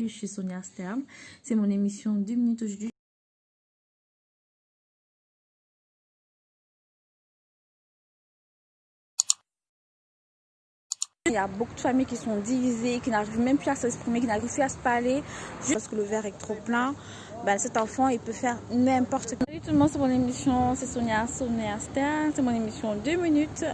Salut, je suis Sonia Stern. C'est mon émission 2 minutes aujourd'hui. Il y a beaucoup de familles qui sont divisées, qui n'arrivent même plus à s'exprimer, qui n'arrivent plus à se parler. Juste parce que le verre est trop plein, cet enfant, il peut faire n'importe quoi. Salut tout le monde, c'est mon émission, c'est Sonia Stern. C'est mon émission 2 minutes.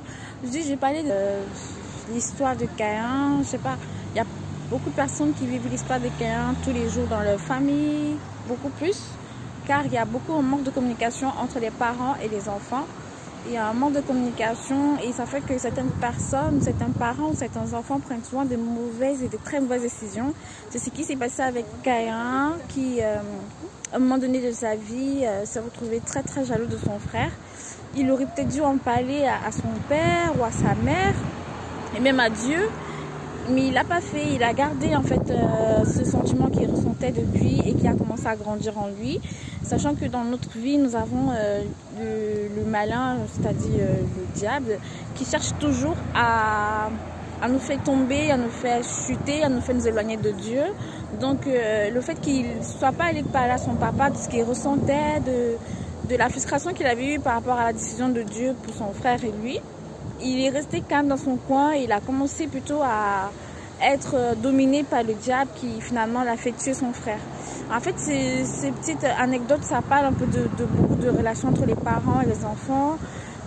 Aujourd'hui, je vais parler de l'histoire de Caïn. Je sais pas, il y a beaucoup de personnes qui vivent l'histoire de Caïn tous les jours dans leur famille, beaucoup plus, car il y a beaucoup de manque de communication entre les parents et les enfants. Il y a un manque de communication et ça fait que certaines personnes, certains parents ou certains enfants prennent souvent de mauvaises et de très mauvaises décisions. C'est ce qui s'est passé avec Caïn qui, à un moment donné de sa vie, s'est retrouvé très très jaloux de son frère. Il aurait peut-être dû en parler à son père ou à sa mère et même à Dieu. Mais il l'a pas fait, il a gardé en fait ce sentiment qu'il ressentait depuis et qui a commencé à grandir en lui, sachant que dans notre vie nous avons le malin, c'est-à-dire le diable, qui cherche toujours à nous faire tomber, à nous faire chuter, à nous faire nous éloigner de Dieu. Donc le fait qu'il ne soit pas allé parler à son papa de ce qu'il ressentait, de la frustration qu'il avait eue par rapport à la décision de Dieu pour son frère et lui, il est resté calme dans son coin et il a commencé plutôt à être dominé par le diable qui finalement l'a fait tuer son frère. En fait, ces petites anecdotes, ça parle un peu de beaucoup de relations entre les parents et les enfants.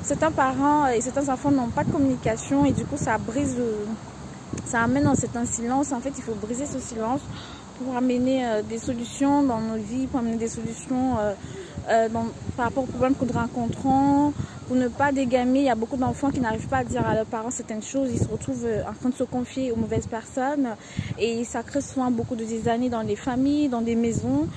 Certains parents et certains enfants n'ont pas de communication et du coup ça brise, ça amène dans un silence. En fait, il faut briser ce silence pour amener des solutions dans nos vies, pour amener des solutions par rapport aux problèmes que nous rencontrons, pour ne pas dégamer. Il y a beaucoup d'enfants qui n'arrivent pas à dire à leurs parents certaines choses. Ils se retrouvent en train de se confier aux mauvaises personnes et ça crée souvent beaucoup de désannées dans les familles, dans des maisons.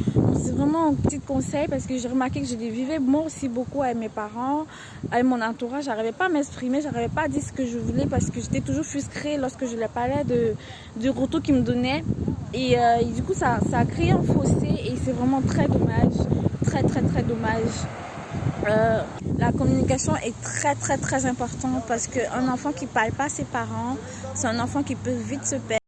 C'est vraiment un petit conseil parce que j'ai remarqué que je les vivais moi aussi beaucoup avec mes parents, avec mon entourage. J'arrivais pas à m'exprimer, j'arrivais pas à dire ce que je voulais parce que j'étais toujours frustrée lorsque je leur parlais du retour qu'ils me donnaient. Et du coup, ça a créé un fossé et c'est vraiment très dommage, très très très dommage. La communication est très très très importante parce qu'un enfant qui ne parle pas à ses parents, c'est un enfant qui peut vite se perdre.